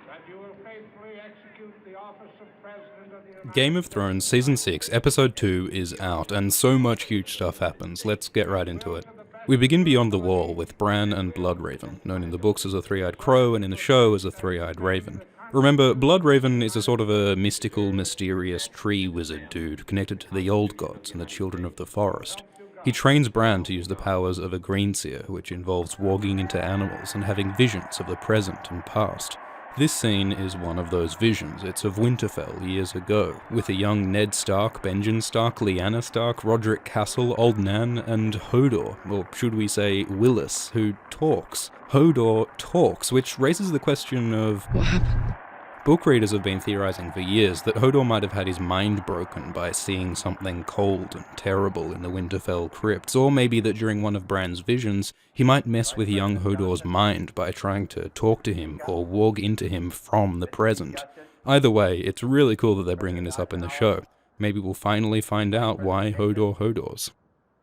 That you will faithfully execute the office of President of the United Game of Thrones Season 6, Episode 2 is out, and so much huge stuff happens. Let's get right into it. We begin beyond the wall with Bran and Bloodraven, known in the books as a three-eyed crow and in the show as a three-eyed raven. Remember, Bloodraven is a sort of a mystical, mysterious tree wizard dude connected to the old gods and the children of the forest. He trains Bran to use the powers of a greenseer, which involves walking into animals and having visions of the present and past. This scene is one of those visions. It's of Winterfell years ago, with a young Ned Stark, Benjen Stark, Lyanna Stark, Roderick Castle, Old Nan, and Hodor, or should we say Willis, who talks. Hodor talks, which raises the question of What happened? Book readers have been theorizing for years that Hodor might have had his mind broken by seeing something cold and terrible in the Winterfell crypts, or maybe that during one of Bran's visions, he might mess with young Hodor's mind by trying to talk to him or walk into him from the present. Either way, it's really cool that they're bringing this up in the show. Maybe we'll finally find out why Hodor Hodors.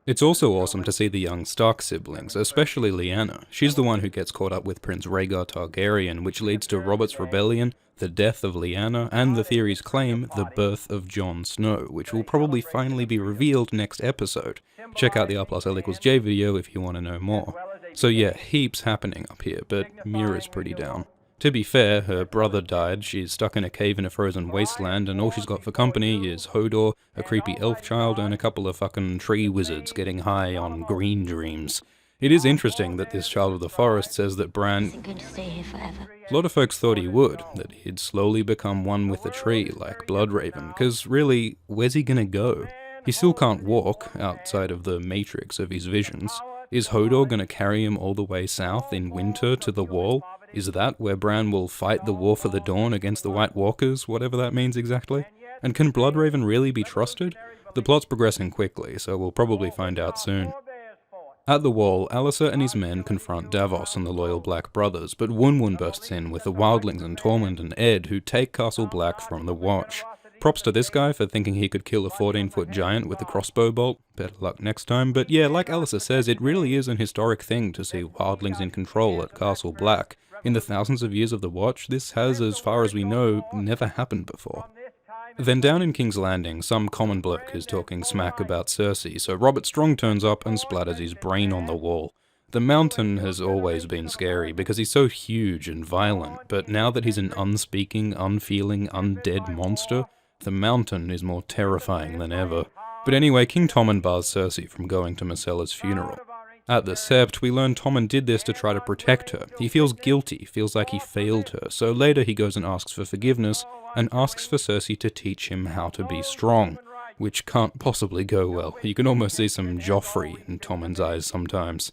It's also awesome to see the young Stark siblings, especially Lyanna. She's the one who gets caught up with Prince Rhaegar Targaryen, which leads to Robert's rebellion, the death of Lyanna, and the theories claim the birth of Jon Snow, which will probably finally be revealed next episode. Check out the R+L=J video if you want to know more. So yeah, heaps happening up here, but Mira's pretty down. To be fair, her brother died, she's stuck in a cave in a frozen wasteland, and all she's got for company is Hodor, a creepy elf child, and a couple of fucking tree wizards getting high on green dreams. It is interesting that this child of the forest says that Bran... Isn't going to stay here forever. A lot of folks thought he would, that he'd slowly become one with the tree, like Bloodraven, because really, where's he gonna go? He still can't walk, outside of the matrix of his visions. Is Hodor gonna carry him all the way south in winter to the Wall? Is that where Bran will fight the War for the Dawn against the White Walkers, whatever that means exactly? And can Bloodraven really be trusted? The plot's progressing quickly, so we'll probably find out soon. At the Wall, Alliser and his men confront Davos and the loyal Black brothers, but Wun bursts in with the Wildlings and Tormund and Ed, who take Castle Black from the Watch. Props to this guy for thinking he could kill a 14-foot giant with a crossbow bolt. Better luck next time. But yeah, like Alliser says, it really is an historic thing to see Wildlings in control at Castle Black. In the thousands of years of the Watch, this has, as far as we know, never happened before. Then down in King's Landing, some common bloke is talking smack about Cersei, so Robert Strong turns up and splatters his brain on the wall. The Mountain has always been scary because he's so huge and violent, but now that he's an unspeaking, unfeeling, undead monster, the Mountain is more terrifying than ever. But anyway, King Tommen bars Cersei from going to Myrcella's funeral. At the Sept, we learn Tommen did this to try to protect her. He feels guilty, feels like he failed her, so later he goes and asks for forgiveness, and asks for Cersei to teach him how to be strong, which can't possibly go well. You can almost see some Joffrey in Tommen's eyes sometimes.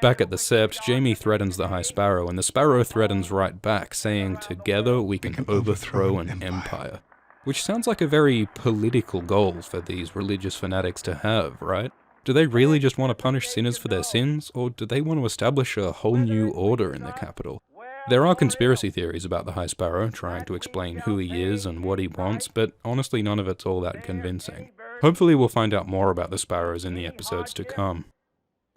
Back at the Sept, Jaime threatens the High Sparrow, and the Sparrow threatens right back, saying, "Together we can overthrow an empire." Which sounds like a very political goal for these religious fanatics to have, right? Do they really just want to punish sinners for their sins, or do they want to establish a whole new order in the capital? There are conspiracy theories about the High Sparrow, trying to explain who he is and what he wants, but honestly none of it's all that convincing. Hopefully we'll find out more about the Sparrows in the episodes to come.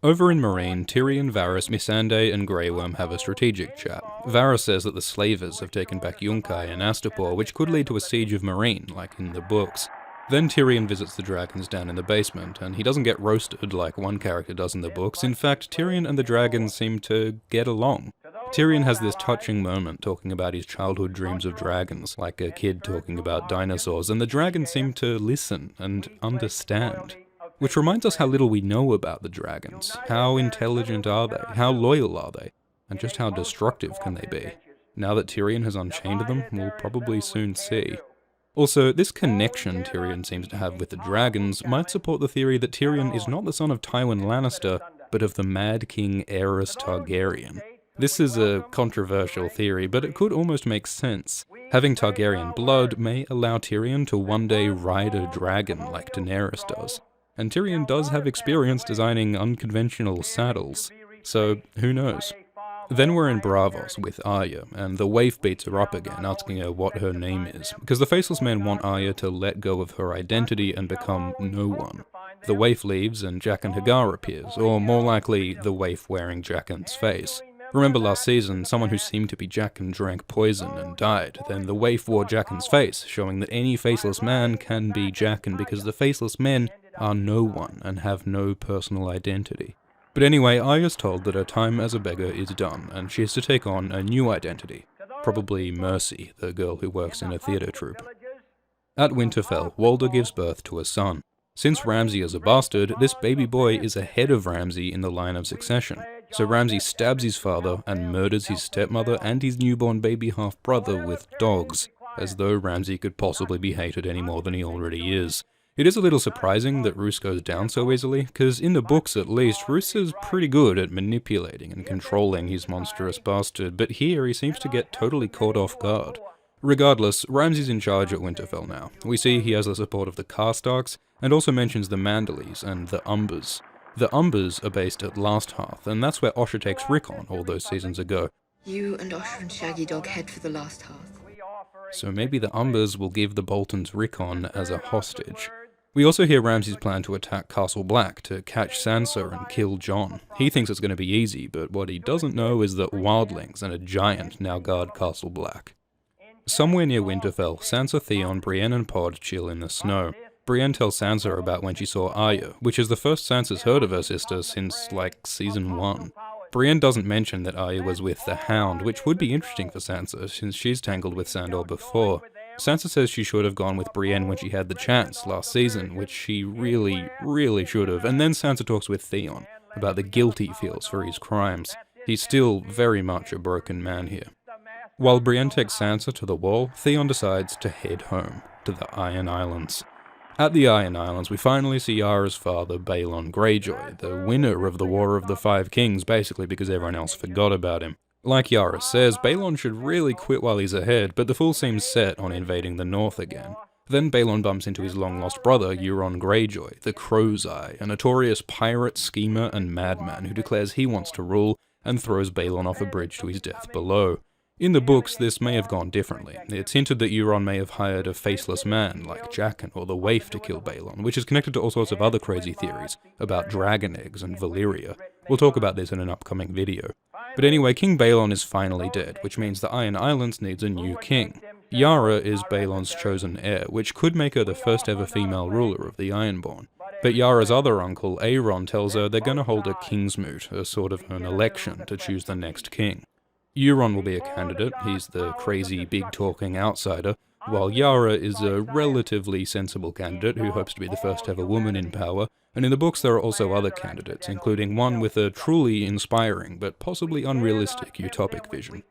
Over in Meereen, Tyrion, Varys, Missandei, and Grey Worm have a strategic chat. Varys says that the Slavers have taken back Yunkai and Astapor, which could lead to a siege of Meereen, like in the books. Then Tyrion visits the dragons down in the basement, and he doesn't get roasted like one character does in the books. In fact, Tyrion and the dragons seem to get along. Tyrion has this touching moment talking about his childhood dreams of dragons, like a kid talking about dinosaurs, and the dragons seem to listen and understand. Which reminds us how little we know about the dragons. How intelligent are they? How loyal are they? And just how destructive can they be? Now that Tyrion has unchained them, we'll probably soon see. Also, this connection Tyrion seems to have with the dragons might support the theory that Tyrion is not the son of Tywin Lannister, but of the Mad King Aerys Targaryen. This is a controversial theory, but it could almost make sense. Having Targaryen blood may allow Tyrion to one day ride a dragon like Daenerys does. And Tyrion does have experience designing unconventional saddles, so who knows? Then we're in Braavos with Arya, and the waif beats her up again, asking her what her name is, because the Faceless Men want Arya to let go of her identity and become no one. The waif leaves and Jaqen H'ghar appears, or more likely, the waif wearing Jaqen's face. Remember last season, someone who seemed to be Jaqen drank poison and died. Then the waif wore Jaqen's face, showing that any faceless man can be Jaqen because the faceless men are no one and have no personal identity. But anyway, Arya's told that her time as a beggar is done, and she has to take on a new identity. Probably Mercy, the girl who works in a theatre troupe. At Winterfell, Walder gives birth to a son. Since Ramsay is a bastard, this baby boy is ahead of Ramsay in the line of succession. So Ramsay stabs his father and murders his stepmother and his newborn baby half-brother with dogs, as though Ramsay could possibly be hated any more than he already is. It is a little surprising that Roose goes down so easily, because in the books at least, Roose is pretty good at manipulating and controlling his monstrous bastard, but here he seems to get totally caught off guard. Regardless, Ramsay's in charge at Winterfell now. We see he has the support of the Karstarks, and also mentions the Manderleys and the Umbers. The Umbers are based at Last Hearth, and that's where Osha takes Rickon all those seasons ago. You and Osha and Shaggy Dog head for the Last Hearth. So maybe the Umbers will give the Boltons Rickon as a hostage. We also hear Ramsay's plan to attack Castle Black to catch Sansa and kill Jon. He thinks it's going to be easy, but what he doesn't know is that wildlings and a giant now guard Castle Black. Somewhere near Winterfell, Sansa, Theon, Brienne and Pod chill in the snow. Brienne tells Sansa about when she saw Arya, which is the first Sansa's heard of her sister since, like, season 1. Brienne doesn't mention that Arya was with the Hound, which would be interesting for Sansa, since she's tangled with Sandor before. Sansa says she should have gone with Brienne when she had the chance last season, which she really should have, and then Sansa talks with Theon about the guilt he feels for his crimes. He's still very much a broken man here. While Brienne takes Sansa to the Wall, Theon decides to head home, to the Iron Islands. At the Iron Islands, we finally see Yara's father, Balon Greyjoy, the winner of the War of the Five Kings, basically because everyone else forgot about him. Like Yara says, Balon should really quit while he's ahead, but the fool seems set on invading the north again. Then Balon bumps into his long-lost brother, Euron Greyjoy, the Crow's Eye, a notorious pirate, schemer, and madman who declares he wants to rule and throws Balon off a bridge to his death below. In the books, this may have gone differently. It's hinted that Euron may have hired a faceless man, like Jaqen or the Waif, to kill Balon, which is connected to all sorts of other crazy theories about dragon eggs and Valyria. We'll talk about this in an upcoming video. But anyway, King Balon is finally dead, which means the Iron Islands needs a new king. Yara is Balon's chosen heir, which could make her the first ever female ruler of the Ironborn. But Yara's other uncle, Aeron, tells her they're going to hold a Kingsmoot, a sort of an election to choose the next king. Euron will be a candidate, he's the crazy, big-talking outsider, while Yara is a relatively sensible candidate who hopes to be the first ever woman in power, and in the books there are also other candidates, including one with a truly inspiring, but possibly unrealistic, utopic vision.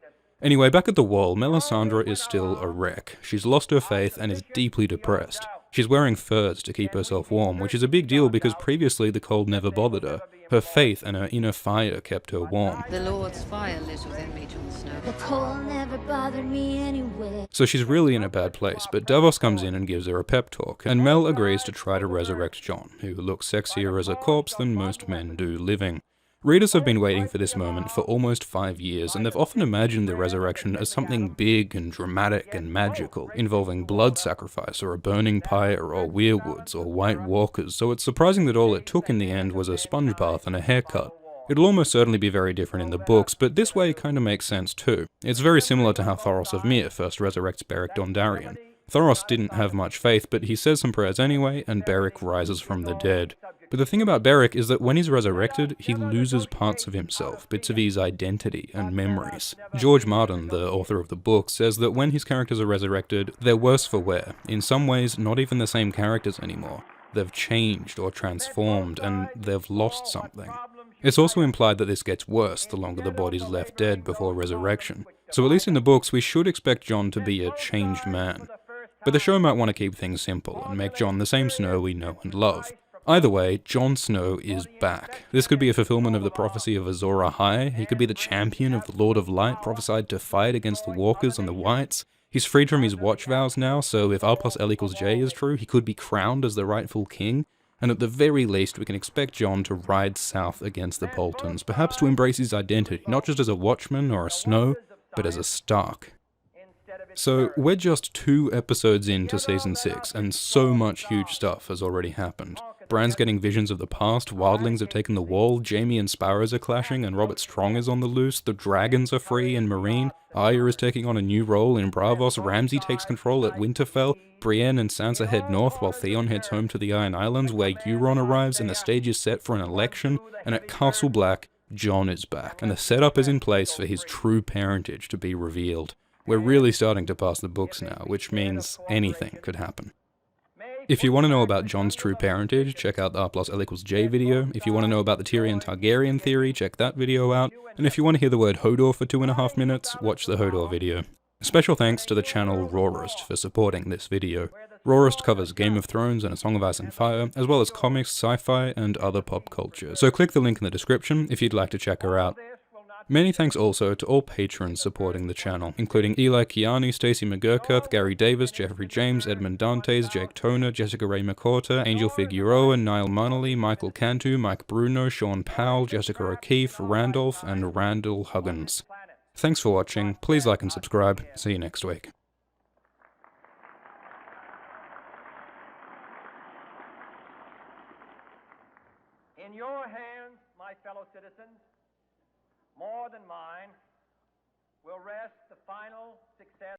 Anyway, back at the Wall, Melisandre is still a wreck. She's lost her faith and is deeply depressed. She's wearing furs to keep herself warm, which is a big deal because previously the cold never bothered her. Her faith and her inner fire kept her warm. The Lord's fire lit within me, Jon Snow. The cold never bothered me anyway. So she's really in a bad place, but Davos comes in and gives her a pep talk, and Mel agrees to try to resurrect Jon, who looks sexier as a corpse than most men do living. Readers have been waiting for this moment for almost 5 years, and they've often imagined the resurrection as something big and dramatic and magical, involving blood sacrifice or a burning pyre or weirwoods or white walkers, so it's surprising that all it took in the end was a sponge bath and a haircut. It'll almost certainly be very different in the books, but this way kinda makes sense too. It's very similar to how Thoros of Myr first resurrects Beric Dondarrion. Thoros didn't have much faith, but he says some prayers anyway, and Beric rises from the dead. But the thing about Beric is that when he's resurrected, he loses parts of himself, bits of his identity and memories. George Martin, the author of the book, says that when his characters are resurrected, they're worse for wear. In some ways, not even the same characters anymore. They've changed or transformed, and they've lost something. It's also implied that this gets worse the longer the body's left dead before resurrection. So at least in the books, we should expect Jon to be a changed man. But the show might want to keep things simple and make Jon the same Snow we know and love. Either way, Jon Snow is back. This could be a fulfillment of the prophecy of Azor Ahai. He could be the champion of the Lord of Light, prophesied to fight against the Walkers and the Whites. He's freed from his watch vows now, so if R plus L equals J is true, he could be crowned as the rightful king. And at the very least, we can expect Jon to ride south against the Boltons, perhaps to embrace his identity, not just as a Watchman or a Snow, but as a Stark. So, we're just 2 episodes into Season 6, and so much huge stuff has already happened. Bran's getting visions of the past, wildlings have taken the wall, Jaime and Sparrows are clashing, and Robert Strong is on the loose, the dragons are free in Marine, Arya is taking on a new role in Bravos, Ramsay takes control at Winterfell, Brienne and Sansa head north while Theon heads home to the Iron Islands where Euron arrives and the stage is set for an election, and at Castle Black, Jon is back, and the setup is in place for his true parentage to be revealed. We're really starting to pass the books now, which means anything could happen. If you want to know about Jon's true parentage, check out the R plus L equals J video. If you want to know about the Tyrion Targaryen theory, check that video out. And if you want to hear the word Hodor for 2.5 minutes, watch the Hodor video. Special thanks to the channel Rawrest for supporting this video. Rawrest covers Game of Thrones and A Song of Ice and Fire, as well as comics, sci-fi, and other pop culture. So click the link in the description if you'd like to check her out. Many thanks also to all patrons supporting the channel, including Eli Kiani, Stacey McGurkirth, Gary Davis, Jeffrey James, Edmund Dantes, Jake Toner, Jessica Ray McCorta, Angel Figueroa, Niall Munnelly, Michael Cantu, Mike Bruno, Sean Powell, Jessica O'Keefe, Randolph, and Randall Huggins. Thanks for watching, please like and subscribe, see you next week. In your hands, my fellow citizens, more than mine, will rest the final success